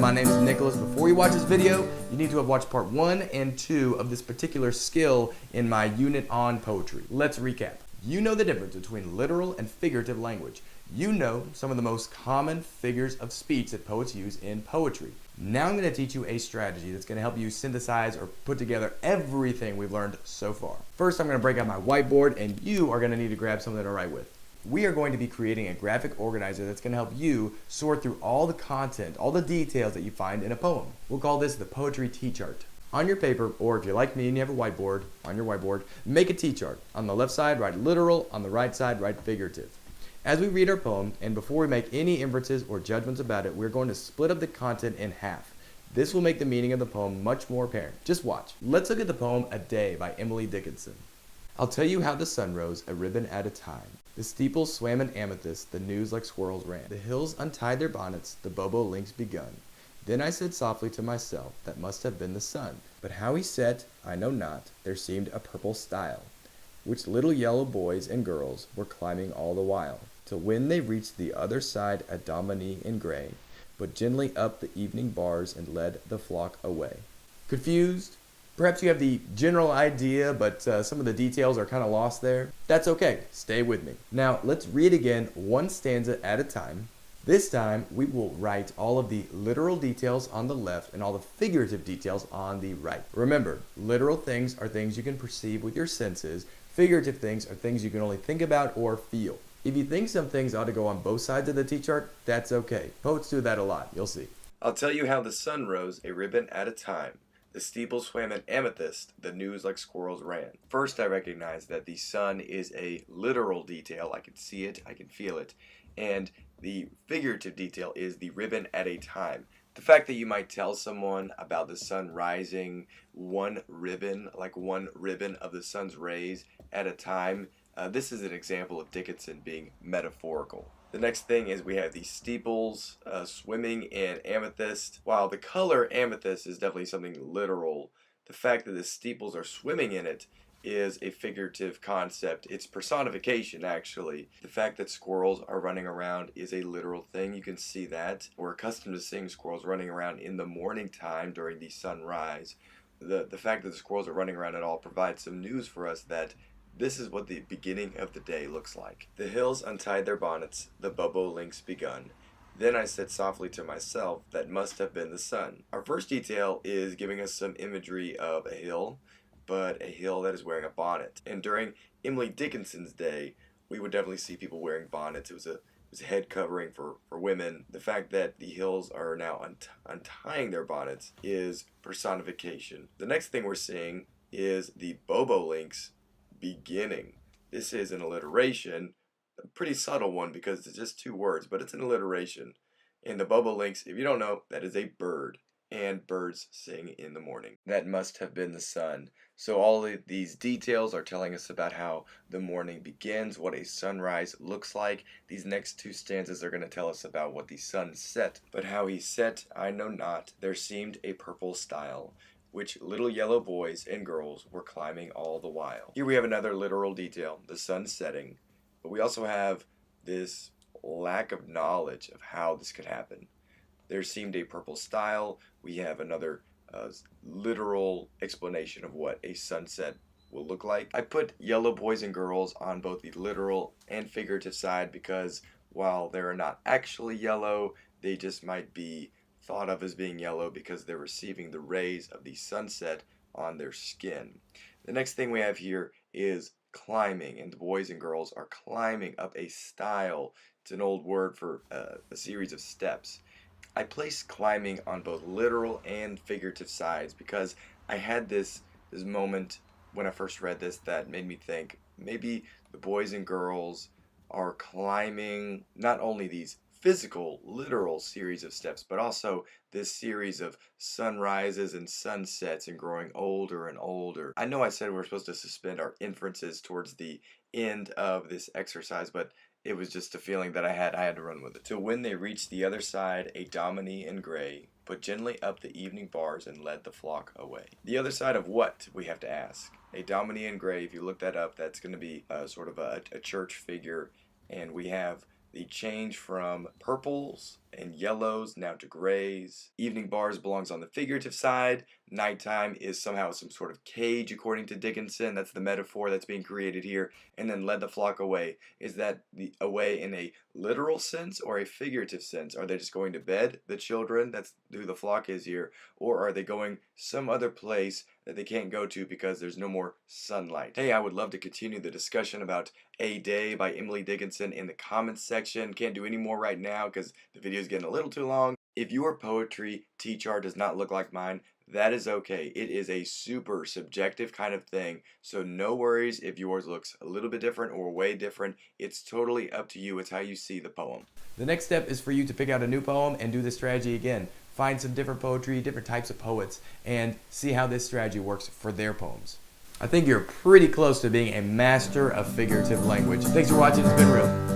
my name is Nicholas. Before you watch this video, you need to have watched part 1 and 2 of this particular skill in my unit on poetry. Let's recap. You know the difference between literal and figurative language. You know some of the most common figures of speech that poets use in poetry. Now I'm going to teach you a strategy that's going to help you synthesize or put together everything we've learned so far. First, I'm going to break out my whiteboard, and you are going to need to grab something to write with. We are going to be creating a graphic organizer that's going to help you sort through all the content, all the details that you find in a poem. We'll call this the Poetry TChart. On your paper, or if you're like me and you have a whiteboard, on your whiteboard, make a TChart. On the left side, write literal. On the right side, write figurative. As we read our poem, and before we make any inferences or judgments about it, we're going to split up the content in half. This will make the meaning of the poem much more apparent. Just watch. Let's look at the poem A Day by Emily Dickinson. I'll tell you how the sun rose, a ribbon at a time. The steeples swam in amethyst, the news like squirrels ran. The hills untied their bonnets, the bobolinks begun. Then I said softly to myself, that must have been the sun. But how he set, I know not, there seemed a purple stile, which little yellow boys and girls were climbing all the while, till when they reached the other side a dominie in gray, put gently up the evening bars and led the flock away. Confused? Perhaps you have the general idea, but some of the details are kind of lost there. That's okay. Stay with me. Now, let's read again one stanza at a time. This time, we will write all of the literal details on the left and all the figurative details on the right. Remember, literal things are things you can perceive with your senses. Figurative things are things you can only think about or feel. If you think some things ought to go on both sides of the T-chart, that's okay. Poets do that a lot. You'll see. I'll tell you how the sun rose, a ribbon at a time. The steeples swam in amethyst, the news like squirrels ran. First, I recognize that the sun is a literal detail. I can see it, I can feel it. And the figurative detail is the ribbon at a time. The fact that you might tell someone about the sun rising one ribbon, like one ribbon of the sun's rays at a time, this is an example of Dickinson being metaphorical. The next thing is we have these steeples swimming in amethyst. While the color amethyst is definitely something literal, the fact that the steeples are swimming in it is a figurative concept. It's personification, actually. The fact that squirrels are running around is a literal thing. You can see that. We're accustomed to seeing squirrels running around in the morning time during the sunrise. The fact that the squirrels are running around at all provides some news for us that this is what the beginning of the day looks like. The hills untied their bonnets, the bobolinks begun. Then I said softly to myself, that must have been the sun. Our first detail is giving us some imagery of a hill, but a hill that is wearing a bonnet. And during Emily Dickinson's day, we would definitely see people wearing bonnets. It was a head covering for women. The fact that the hills are now untying their bonnets is personification. The next thing we're seeing is the bobolinks beginning. This is an alliteration, a pretty subtle one because it's just 2 words, but it's an alliteration. And the bobolinks, if you don't know, that is a bird, and birds sing in the morning. That must have been the sun. So all of these details are telling us about how the morning begins, what a sunrise looks like. These next 2 stanzas are going to tell us about what the sun set. But how he set, I know not, there seemed a purple stile, which little yellow boys and girls were climbing all the while. Here we have another literal detail, the sun setting, but we also have this lack of knowledge of how this could happen. There seemed a purple stile. We have another literal explanation of what a sunset will look like. I put yellow boys and girls on both the literal and figurative side because while they are not actually yellow, they just might be thought of as being yellow because they're receiving the rays of the sunset on their skin. The next thing we have here is climbing, and the boys and girls are climbing up a stile. It's an old word for a series of steps. I placed climbing on both literal and figurative sides because I had this moment when I first read this that made me think maybe the boys and girls are climbing not only these physical, literal series of steps, but also this series of sunrises and sunsets and growing older and older. I know I said we're supposed to suspend our inferences towards the end of this exercise, but it was just a feeling that I had to run with it. Till when they reached the other side, a dominie in gray put gently up the evening bars and led the flock away. The other side of what, we have to ask. A dominie in gray, if you look that up, that's going to be sort of a church figure, and we have the change from purples and yellows now to grays. Evening bars belongs on the figurative side. Nighttime is somehow some sort of cage, according to Dickinson. That's the metaphor that's being created here. And then led the flock away. Is that the away in a literal sense or a figurative sense? Are they just going to bed, the children? That's who the flock is here. Or are they going some other place that they can't go to because there's no more sunlight? Hey, I would love to continue the discussion about A Day by Emily Dickinson in the comments section. Can't do any more right now because the video is getting a little too long. If your poetry TChart does not look like mine, that is okay. It is a super subjective kind of thing, so no worries if yours looks a little bit different or way different. It's totally up to you. It's how you see the poem. The next step is for you to pick out a new poem and do this strategy again. Find some different poetry, different types of poets, and see how this strategy works for their poems. I think you're pretty close to being a master of figurative language. Thanks for watching. It's been real.